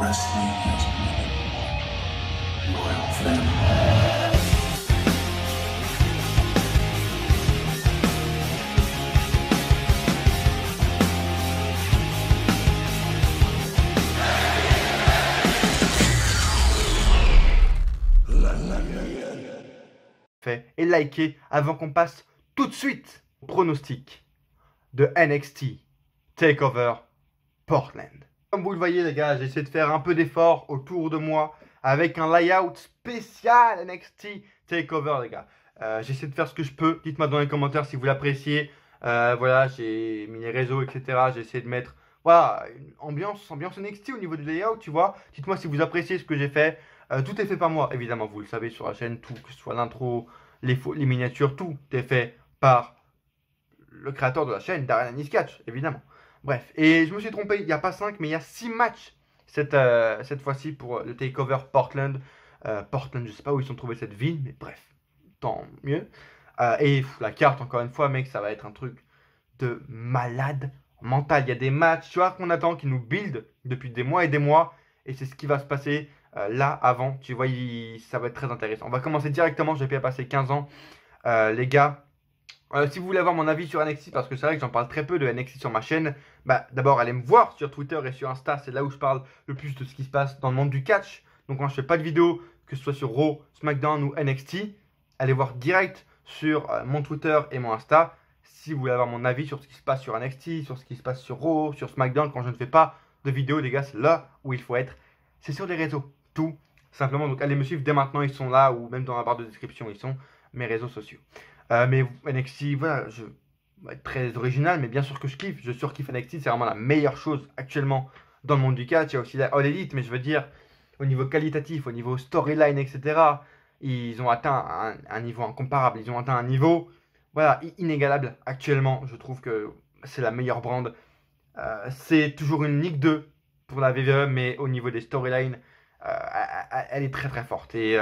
Wrestling has never been more loyal friend. Et likez avant qu'on passe tout de suite au pronostic de NXT TakeOver Portland. Comme vous le voyez les gars, j'essaie de faire un peu d'effort autour de moi avec un layout spécial NXT TakeOver les gars. J'essaie de faire ce que je peux, dites-moi dans les commentaires si vous l'appréciez. Voilà, j'ai mis les réseaux etc. J'ai essayé de mettre voilà, une ambiance NXT au niveau du layout, tu vois. Dites-moi si vous appréciez ce que j'ai fait. Tout est fait par moi, évidemment, vous le savez sur la chaîne, tout, que ce soit l'intro, les miniatures, tout est fait par le créateur de la chaîne, Darren Aniskatch, évidemment. Bref, et je me suis trompé, il n'y a pas 5, mais il y a 6 matchs cette fois-ci pour le TakeOver Portland. Portland, je sais pas où ils ont trouvé cette ville, mais bref, tant mieux. Et la carte, encore une fois, mec, ça va être un truc de malade mental. Il y a des matchs, tu vois, qu'on attend, qui nous build depuis des mois, et c'est ce qui va se passer là avant. Tu vois, ça va être très intéressant. On va commencer directement, j'ai pas passé 15 ans. Les gars, si vous voulez avoir mon avis sur NXT, parce que c'est vrai que j'en parle très peu de NXT sur ma chaîne, bah d'abord allez me voir sur Twitter et sur Insta, c'est là où je parle le plus de ce qui se passe dans le monde du catch. Donc quand je fais pas de vidéo, que ce soit sur Raw, SmackDown ou NXT, allez voir direct sur mon Twitter et mon Insta si vous voulez avoir mon avis sur ce qui se passe sur NXT, sur ce qui se passe sur Raw, sur SmackDown. Quand je ne fais pas de vidéo, les gars, c'est là où il faut être. C'est sur les réseaux, tout simplement. Donc allez me suivre dès maintenant, ils sont là, ou même dans la barre de description, ils sont mes réseaux sociaux. Mais NXT, voilà, je vais être très original, mais bien sûr que je kiffe. Je surkiffe NXT, c'est vraiment la meilleure chose actuellement dans le monde du catch. Il y a aussi la All Elite, mais je veux dire, au niveau qualitatif, au niveau storyline, etc., ils ont atteint un niveau incomparable. Ils ont atteint un niveau, voilà, inégalable actuellement. Je trouve que c'est la meilleure brand. C'est toujours une Ligue 2 pour la WWE, mais au niveau des storylines, elle est très très forte. Et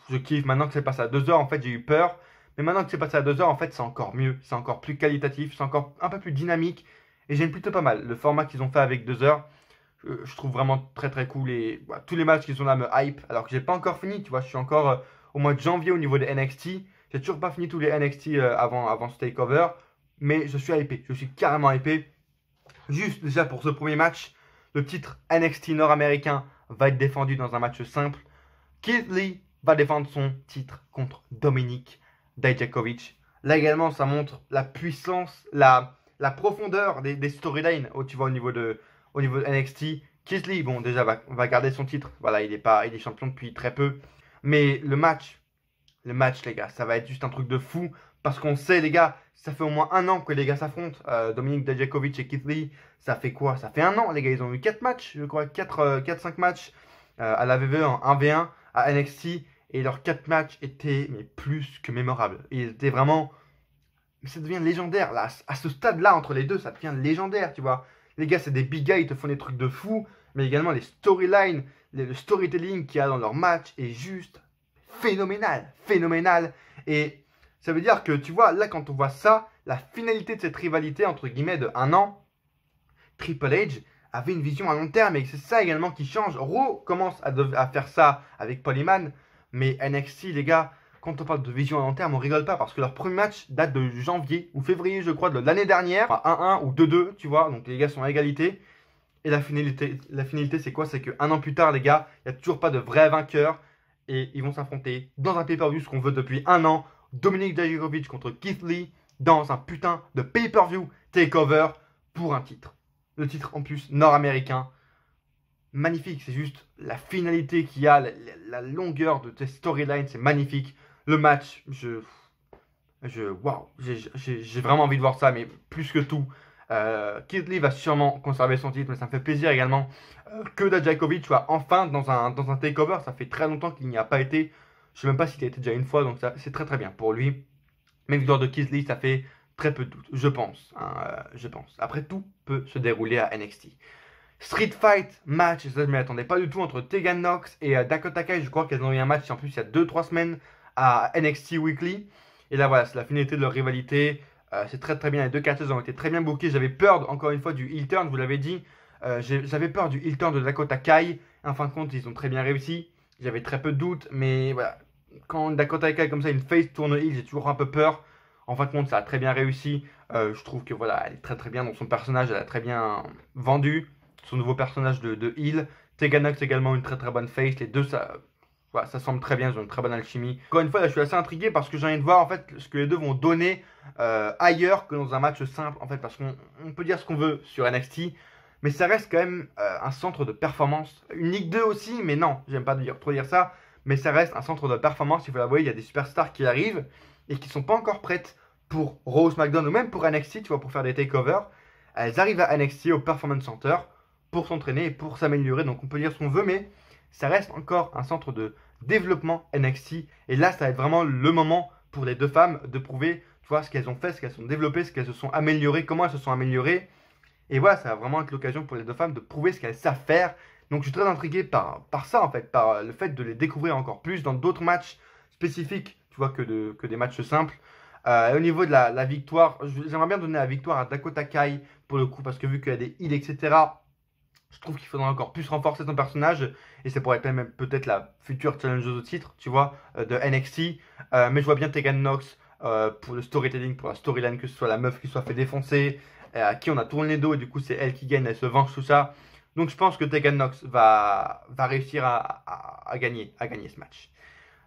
je kiffe. Maintenant que c'est passé à 2 heures, en fait, j'ai eu peur. Mais maintenant que c'est passé à 2 heures, en fait, c'est encore mieux. C'est encore plus qualitatif, c'est encore un peu plus dynamique. Et j'aime plutôt pas mal. Le format qu'ils ont fait avec 2 heures, je trouve vraiment très très cool. Et voilà, tous les matchs qui sont là me hype. Alors que j'ai pas encore fini, tu vois. Je suis encore au mois de janvier au niveau des NXT. J'ai toujours pas fini tous les NXT avant ce takeover. Mais je suis hypé. Je suis carrément hypé. Juste déjà pour ce premier match, le titre NXT nord-américain va être défendu dans un match simple. Keith Lee va défendre son titre contre Dominic Dijakovic. Là également, ça montre la puissance, la profondeur des storylines tu vois, au niveau de NXT. Keith Lee, bon, déjà, va garder son titre. Voilà, il est champion depuis très peu. Mais le match, les gars, ça va être juste un truc de fou. Parce qu'on sait, les gars, ça fait au moins 1 an que les gars s'affrontent. Dominic Dijakovic et Keith Lee, ça fait quoi? Ça fait 1 an, les gars. Ils ont eu 4 matchs, je crois, 4-5 matchs à la WWE en 1v1 à NXT. Et leurs 4 matchs étaient mais plus que mémorables. Ils étaient vraiment... Ça devient légendaire. Là, à ce stade-là, entre les deux, ça devient légendaire, tu vois. Les gars, c'est des big guys, ils te font des trucs de fou. Mais également, les storylines, le storytelling qu'il y a dans leurs matchs est juste phénoménal. Phénoménal. Et ça veut dire que, tu vois, là, quand on voit ça, la finalité de cette rivalité, entre guillemets, de 1 an, Triple H avait une vision à long terme. Et c'est ça également qui change. Raw commence à faire ça avec Paul Heyman. Mais NXT, les gars, quand on parle de vision à long terme, on rigole pas parce que leur premier match date de janvier ou février, je crois, de l'année dernière. 1-1 ou 2-2, tu vois. Donc les gars sont à égalité. Et la finalité, c'est quoi? C'est que 1 an plus tard, les gars, il n'y a toujours pas de vrai vainqueur. Et ils vont s'affronter dans un pay-per-view, ce qu'on veut depuis 1 an. Dominic Dijakovic contre Keith Lee dans un putain de pay-per-view takeover pour un titre. Le titre en plus nord-américain. Magnifique, c'est juste la finalité qu'il y a, la longueur de tes storylines, c'est magnifique. Le match, waouh, j'ai vraiment envie de voir ça, mais plus que tout. Keith Lee va sûrement conserver son titre, mais ça me fait plaisir également que Dijakovic soit enfin dans un takeover. Ça fait très longtemps qu'il n'y a pas été. Je ne sais même pas s'il a été déjà une fois, donc c'est très très bien pour lui. Mais victoire de Keith Lee, ça fait très peu de doute, je pense. Je pense. Après, tout peut se dérouler à NXT. Street Fight match, ça je ne m'y attendais pas du tout, entre Tegan Nox et Dakota Kai. Je crois qu'elles ont eu un match en plus il y a 2-3 semaines à NXT Weekly. Et là voilà, c'est la finalité de leur rivalité. C'est très très bien, les deux catcheuses ont été très bien bookées. J'avais peur encore une fois du heel turn, je vous l'avais dit. J'avais peur du heel turn de Dakota Kai. En fin de compte, ils ont très bien réussi. J'avais très peu de doutes, mais voilà. Quand Dakota Kai comme ça, une face tourne heel, j'ai toujours un peu peur. En fin de compte, ça a très bien réussi. Je trouve que voilà, elle est très très bien dans son personnage. Elle a très bien vendu son nouveau personnage de heel. Tegan Nox également une très très bonne face. Les deux, ça, voilà, ça semble très bien. Ils ont une très bonne alchimie. Encore une fois, là, je suis assez intrigué parce que j'ai envie de voir en fait ce que les deux vont donner ailleurs que dans un match simple. En fait, parce qu'on peut dire ce qu'on veut sur NXT. Mais ça reste quand même un centre de performance. Une Ligue 2 aussi, mais non, j'aime pas trop dire ça. Mais ça reste un centre de performance. Il faut l'avouer, il y a des superstars qui arrivent et qui sont pas encore prêtes pour Raw, SmackDown ou même pour NXT, tu vois, pour faire des takeovers. Elles arrivent à NXT, au Performance Center, pour s'entraîner et pour s'améliorer. Donc on peut dire ce qu'on veut, mais ça reste encore un centre de développement NXT. Et là, ça va être vraiment le moment pour les deux femmes de prouver, tu vois, ce qu'elles ont fait, ce qu'elles ont développé, ce qu'elles se sont améliorées, comment elles se sont améliorées. Et voilà, ça va vraiment être l'occasion pour les deux femmes de prouver ce qu'elles savent faire. Donc je suis très intrigué par ça en fait, par le fait de les découvrir encore plus dans d'autres matchs spécifiques, tu vois, que des matchs simples. Au niveau de la victoire, j'aimerais bien donner la victoire à Dakota Kai pour le coup, parce que vu qu'il y a des heals, etc., je trouve qu'il faudrait encore plus renforcer son personnage. Et ça pourrait être même peut-être la future challengeuse au titre, tu vois, de NXT. Mais je vois bien Tegan Nox pour le storytelling, pour la storyline, que ce soit la meuf qui soit fait défoncer, à qui on a tourné les dos, et du coup c'est elle qui gagne, elle se venge, tout ça. Donc je pense que Tegan Nox va réussir à gagner ce match.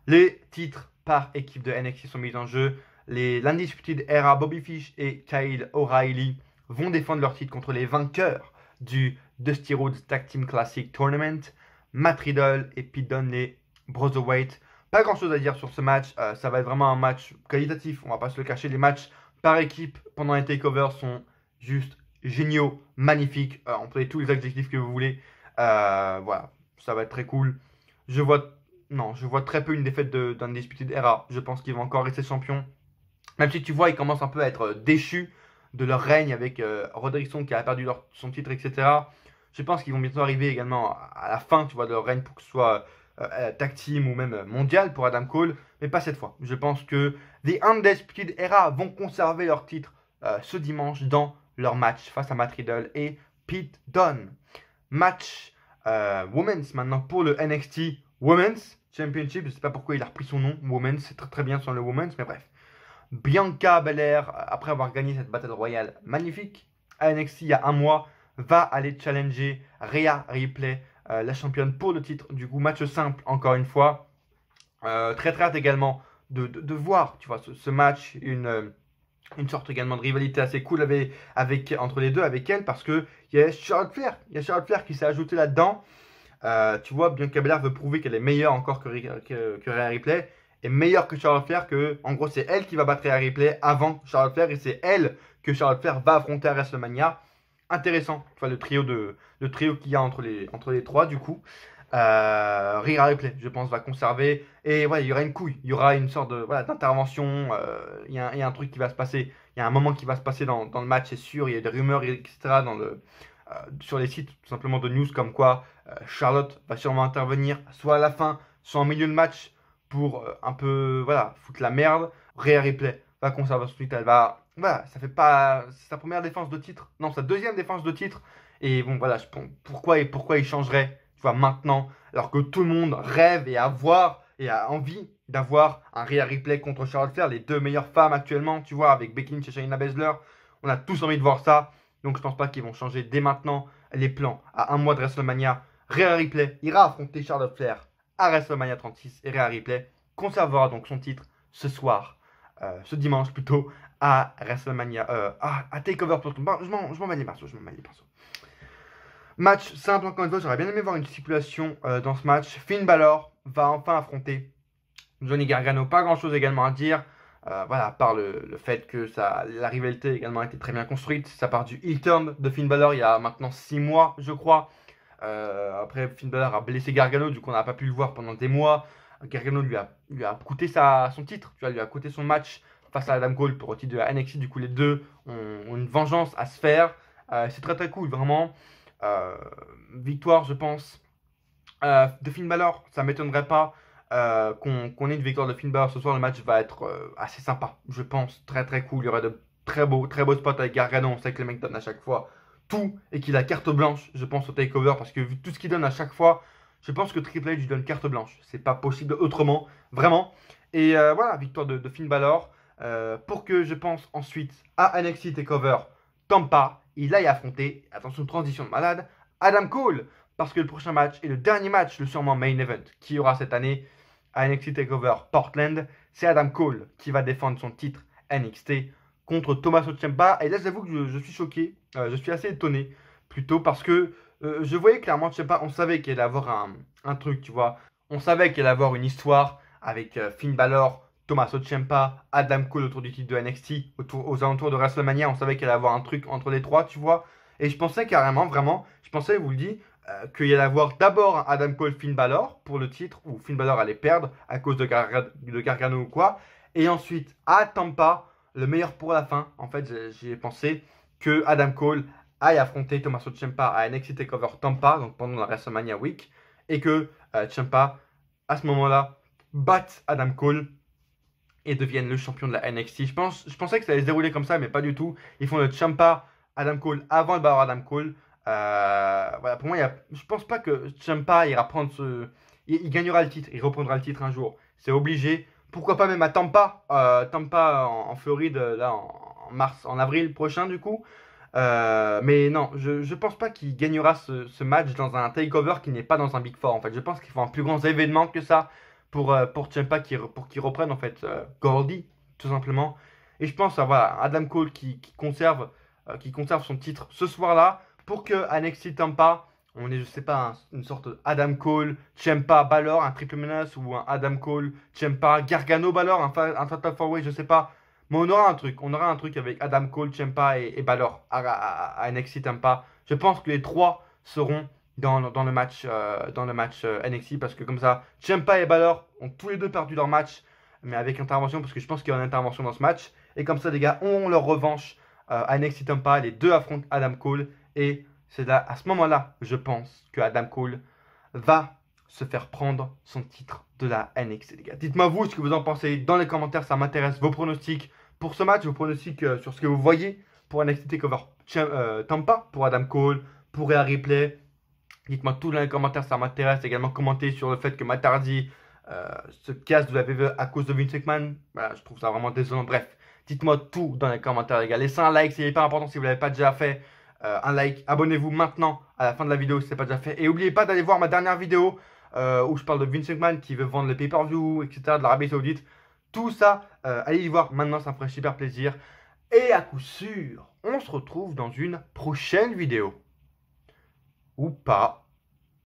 Les titres par équipe de NXT sont mis en jeu. L'Undisputed Era, Bobby Fish et Kyle O'Reilly vont défendre leur titre contre les vainqueurs du Dusty Rhodes Tag Team Classic Tournament, Matt Riddle et Pete Dunne, les Brotherweight. Pas grand chose à dire sur ce match, ça va être vraiment un match qualitatif, on va pas se le cacher. Les matchs par équipe pendant les takeovers sont juste géniaux, magnifiques, employez tous les adjectifs que vous voulez. Voilà, ça va être très cool. Je vois très peu une défaite d'Undisputed Era. Je pense qu'ils vont encore rester champions. Même si tu vois, ils commencent un peu à être déchus de leur règne avec Roderickson qui a perdu son titre, etc. Je pense qu'ils vont bientôt arriver également à la fin, tu vois, de leur règne pour que ce soit tag team ou même mondial pour Adam Cole, mais pas cette fois. Je pense que The Undisputed Era vont conserver leur titre ce dimanche dans leur match face à Matt Riddle et Pete Dunne. Match Women's maintenant pour le NXT Women's Championship. Je ne sais pas pourquoi il a repris son nom. Women's, c'est très très bien sur le Women's, mais bref. Bianca Belair, après avoir gagné cette Battle Royale magnifique à NXT il y a un mois, va aller challenger Rhea Ripley, la championne pour le titre. Du coup, match simple encore une fois. Très très hâte également de voir, tu vois, ce match, une sorte également de rivalité assez cool entre les deux, avec elle, parce que il y a Charlotte Flair. Il y a Charlotte Flair qui s'est ajouté là-dedans. Tu vois, Bianca Belair veut prouver qu'elle est meilleure encore que Rhea Ripley. Et meilleure que Charlotte Flair, que en gros c'est elle qui va battre Rhea Ripley avant Charlotte Flair, et c'est elle que Charlotte Flair va affronter à WrestleMania. Intéressant, tu vois, le trio qu'il y a entre les trois du coup. Rhea Ripley, je pense, va conserver. Et ouais, il y aura une couille, il y aura une sorte de d'intervention. Il y a un truc qui va se passer, il y a un moment qui va se passer dans le match, c'est sûr. Il y a des rumeurs, etc. Sur les sites tout simplement de news comme quoi Charlotte va sûrement intervenir, soit à la fin, soit en milieu de match, pour un peu foutre la merde. Rhea Ripley va conserver son titre, elle va. Voilà, ça fait pas. C'est sa première défense de titre. Non, sa deuxième défense de titre. Et bon, voilà, je pense pourquoi il changerait, tu vois, maintenant, alors que tout le monde rêve et a envie d'avoir un Rhea Ripley contre Charlotte Flair, les deux meilleures femmes actuellement, tu vois, avec Becky Lynch et Shayna Baszler. On a tous envie de voir ça. Donc je pense pas qu'ils vont changer dès maintenant les plans. À un mois de WrestleMania, Rhea Ripley ira affronter Charlotte Flair à WrestleMania 36, et Rhea Ripley conservera donc son titre ce soir, ce dimanche plutôt, à WrestleMania, à TakeOver. Je m'en mêle les pinceaux, Match simple encore une fois, j'aurais bien aimé voir une stipulation dans ce match. Finn Balor va enfin affronter Johnny Gargano, pas grand chose également à dire. Voilà, à part le fait que la rivalité a également été très bien construite. Ça part du heel turn de Finn Balor il y a maintenant 6 mois, je crois. Après, Finn Balor a blessé Gargano, du coup on n'a pas pu le voir pendant des mois. Gargano lui a coûté son titre, tu vois, lui a coûté son match face à Adam Cole pour le titre de la NXT. Du coup, les deux ont une vengeance à se faire. C'est très très cool, vraiment. Victoire, je pense, de Finn Balor. Ça m'étonnerait pas qu'on ait une victoire de Finn Balor ce soir. Le match va être assez sympa, je pense, très très cool. Il y aura de très beaux spots avec Gargano. On sait que le mec donne à chaque fois tout et qu'il a carte blanche, je pense, au takeover, parce que vu tout ce qu'il donne à chaque fois, Je pense que Triple H lui donne carte blanche. C'est pas possible autrement, vraiment. Et voilà, victoire de Finn Balor. Pour que je pense ensuite à NXT TakeOver Tampa, il aille affronter, attention, transition de malade, Adam Cole. Parce que le prochain match et le dernier match, le sûrement main event, qui aura cette année à NXT TakeOver Portland, c'est Adam Cole qui va défendre son titre NXT contre Tommaso Ciampa. Et là, j'avoue que je suis choqué, je suis assez étonné, plutôt parce que je voyais clairement Ciampa, on savait qu'il allait avoir un truc, tu vois. On savait qu'il allait avoir une histoire avec Finn Balor, Tommaso Ciampa, Adam Cole autour du titre de NXT, aux alentours de WrestleMania. On savait qu'il allait avoir un truc entre les trois, tu vois. Et je pensais carrément, vraiment, je pensais, je vous le dis, qu'il y allait avoir d'abord Adam Cole, Finn Balor pour le titre, où Finn Balor allait perdre à cause de Gargano ou quoi. Et ensuite, à Tampa, le meilleur pour la fin. En fait, j'ai pensé que Adam Cole aille affronter Tommaso Ciampa à NXT TakeOver Tampa, donc pendant la WrestleMania Week, et que Ciampa, à ce moment-là, batte Adam Cole et devienne le champion de la NXT. Je pensais que ça allait se dérouler comme ça, mais pas du tout. Ils font le Ciampa Adam Cole avant le Balor Adam Cole. Voilà, pour moi, je pense pas que Ciampa ira prendre il gagnera le titre, il reprendra le titre un jour. C'est obligé. Pourquoi pas même à Tampa, Tampa en Floride, là en avril prochain du coup. Mais non, je pense pas qu'il gagnera ce match dans un takeover qui n'est pas dans un Big Four en fait. Je pense qu'il faut un plus grand événement que ça pour Ciampa pour qu'il reprenne en fait Goldie, tout simplement. Et je pense à voilà, Adam Cole qui conserve son titre ce soir-là pour que NXT Tampa, on est, je sais pas, une sorte Adam Cole, Ciampa, Balor, un triple menace ou un Adam Cole, Ciampa, Gargano, Balor, un Fatal 4-Way, je sais pas. Mais on aura un truc avec Adam Cole, Ciampa et Balor à NXT Tampa. Je pense que les trois seront dans le match, NXT parce que comme ça, Ciampa et Balor ont tous les deux perdu leur match, mais avec intervention parce que je pense qu'il y a une intervention dans ce match. Et comme ça, les gars ont leur revanche à NXT Tampa. Les deux affrontent Adam Cole et c'est là, à ce moment-là, je pense que Adam Cole va se faire prendre son titre de la NXT, les gars. Dites-moi vous ce que vous en pensez dans les commentaires, ça m'intéresse. Vos pronostics pour ce match, vos pronostics sur ce que vous voyez pour NXT TakeOver Tampa, pour Adam Cole, pour Rhea Ripley. Dites-moi tout dans les commentaires, ça m'intéresse. Également, commentez sur le fait que Matt Hardy se casse de la WWE à cause de Vince McMahon. Voilà, je trouve ça vraiment désolant. Bref, dites-moi tout dans les commentaires, les gars. Laissez un like, c'est hyper important si vous ne l'avez pas déjà fait. Un like, abonnez-vous maintenant à la fin de la vidéo si ce n'est pas déjà fait. Et n'oubliez pas d'aller voir ma dernière vidéo où je parle de Vince McMahon qui veut vendre le pay-per-view, etc. de l'Arabie Saoudite. Tout ça, allez y voir maintenant, ça me ferait super plaisir. Et à coup sûr, on se retrouve dans une prochaine vidéo. Ou pas.